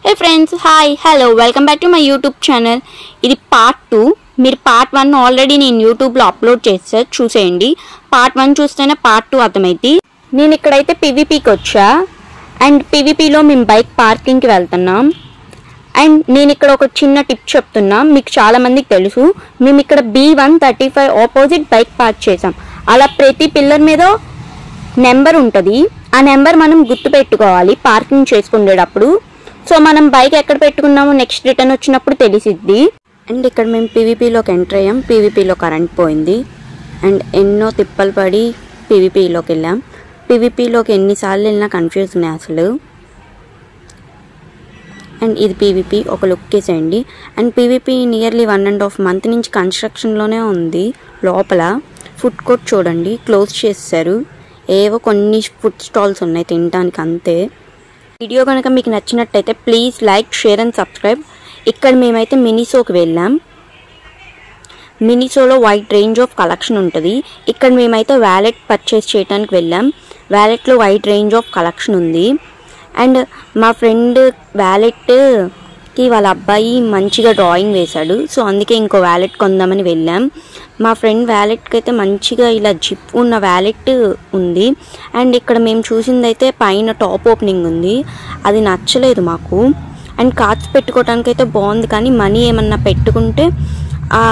Hey friends, hi, hello, welcome back to my YouTube channel. ఇది part 2. మీరు part 1 already నేను యూట్యూబ్లో upload చేసా, చూసేయండి. పార్ట్ 1 చూస్తేనే పార్ట్ 2 అర్థమైంది. నేను ఇక్కడైతే పీవీపీకి వచ్చా అండ్ పీవీపీలో మేము బైక్ పార్కింగ్కి వెళ్తున్నాం. అండ్ నేను ఇక్కడ ఒక చిన్న టిప్ చెప్తున్నా, మీకు చాలామందికి తెలుసు. మేము ఇక్కడ B135 ఆపోజిట్ బైక్ పార్క్ చేసాం. అలా ప్రతి పిల్లర్ మీద నెంబర్ ఉంటుంది. ఆ నెంబర్ మనం గుర్తు పెట్టుకోవాలి పార్కింగ్ చేసుకునేటప్పుడు. సో మనం బైక్ ఎక్కడ పెట్టుకున్నామో నెక్స్ట్ రిటర్న్ వచ్చినప్పుడు తెలిసిద్ది. అండ్ ఇక్కడ మేము పీవీపీలోకి ఎంటర్ అయ్యాం. పీవీపీలో కరెంట్ పోయింది అండ్ ఎన్నో తిప్పలు పడి పీవీపీలోకి వెళ్ళాం. పీవీపీలోకి ఎన్నిసార్లు వెళ్ళినా కన్ఫ్యూజ్ ఉన్నాయి అసలు. అండ్ ఇది పీవీపీ, ఒక లుక్ వేసేయండి. అండ్ పీవీపీ నియర్లీ 1.5 month నుంచి కన్స్ట్రక్షన్లోనే ఉంది. లోపల ఫుడ్ కోర్ట్ చూడండి, క్లోజ్ చేస్తారు. ఏవో కొన్ని ఫుడ్ స్టాల్స్ ఉన్నాయి తినడానికి, అంతే. వీడియో కనుక మీకు నచ్చినట్టయితే please like, share and subscribe. ఇక్కడ మేమైతే మినిసోకి వెళ్ళాం. మినిసోలో వైడ్ రేంజ్ ఆఫ్ కలెక్షన్ ఉంటుంది. ఇక్కడ మేమైతే వ్యాలెట్ పర్చేస్ చేయడానికి వెళ్ళాం. వ్యాలెట్లో వైడ్ రేంజ్ ఆఫ్ కలెక్షన్ ఉంది. అండ్ మా ఫ్రెండ్ వ్యాలెట్కి వాళ్ళ అబ్బాయి మంచిగా డ్రాయింగ్ వేశాడు, సో అందుకే ఇంకో వ్యాలెట్ కొందామని వెళ్ళాం. మా ఫ్రెండ్ వ్యాలెట్కి అయితే మంచిగా ఇలా జిప్ ఉన్న వ్యాలెట్ ఉంది. అండ్ ఇక్కడ మేము చూసిందైతే పైన టాప్ ఓపెనింగ్ ఉంది, అది నచ్చలేదు మాకు. అండ్ కార్డ్స్ పెట్టుకోవడానికి అయితే బాగుంది, కానీ మనీ ఏమన్నా పెట్టుకుంటే ఆ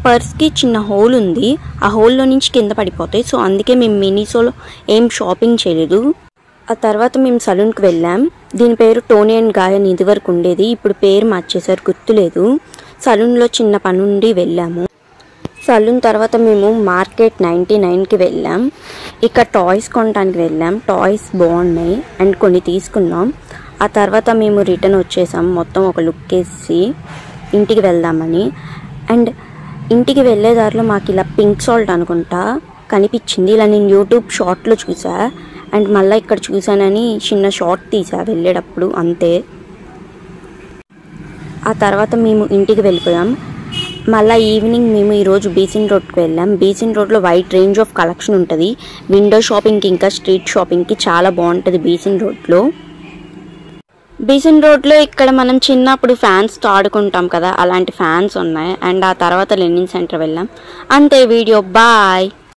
పర్స్కి చిన్న హోల్ ఉంది, ఆ హోల్లో నుంచి కింద పడిపోతాయి. సో అందుకే మేము మినిసోలో ఏం షాపింగ్ చేయలేదు. ఆ తర్వాత మేము సలూన్కి వెళ్ళాం. దీని పేరు టోనీ అండ్ గాయన్ ఇదివరకు ఉండేది, ఇప్పుడు పేరు మార్చేసారు, గుర్తులేదు. సలూన్లో చిన్న పని ఉండి వెళ్ళాము. సలూన్ తర్వాత మేము మార్కెట్ 99కి వెళ్ళాం. ఇక్కడ టాయ్స్ కొనడానికి వెళ్ళాం. టాయ్స్ బాగున్నాయి అండ్ కొన్ని తీసుకున్నాం. ఆ తర్వాత మేము రిటర్న్ వచ్చేసాం, మొత్తం ఒక లుక్ వేసి ఇంటికి వెళ్దామని. అండ్ ఇంటికి వెళ్ళే దారిలో మాకు ఇలా పింక్ సాల్ట్ అనుకుంటా కనిపించింది. ఇలా నేను యూట్యూబ్ షార్ట్లో చూసా అండ్ మళ్ళీ ఇక్కడ చూసానని చిన్న షార్ట్ తీసా వెళ్ళేటప్పుడు, అంతే. ఆ తర్వాత మేము ఇంటికి వెళ్ళిపోయాం. మళ్ళీ ఈవినింగ్ మేము ఈరోజు బీసెంట్ రోడ్కి వెళ్ళాం. బీసెంట్ రోడ్లో వైడ్ రేంజ్ ఆఫ్ కలెక్షన్ ఉంటుంది. విండో షాపింగ్కి ఇంకా స్ట్రీట్ షాపింగ్కి చాలా బాగుంటుంది బీసెంట్ రోడ్లో. బీసెంట్ రోడ్లో ఇక్కడ మనం చిన్నప్పుడు ఫ్యాన్స్తో ఆడుకుంటాం కదా, అలాంటి ఫ్యాన్స్ ఉన్నాయి. అండ్ ఆ తర్వాత లెనిన్ సెంటర్ వెళ్ళాం. అంతే వీడియో, బాయ్.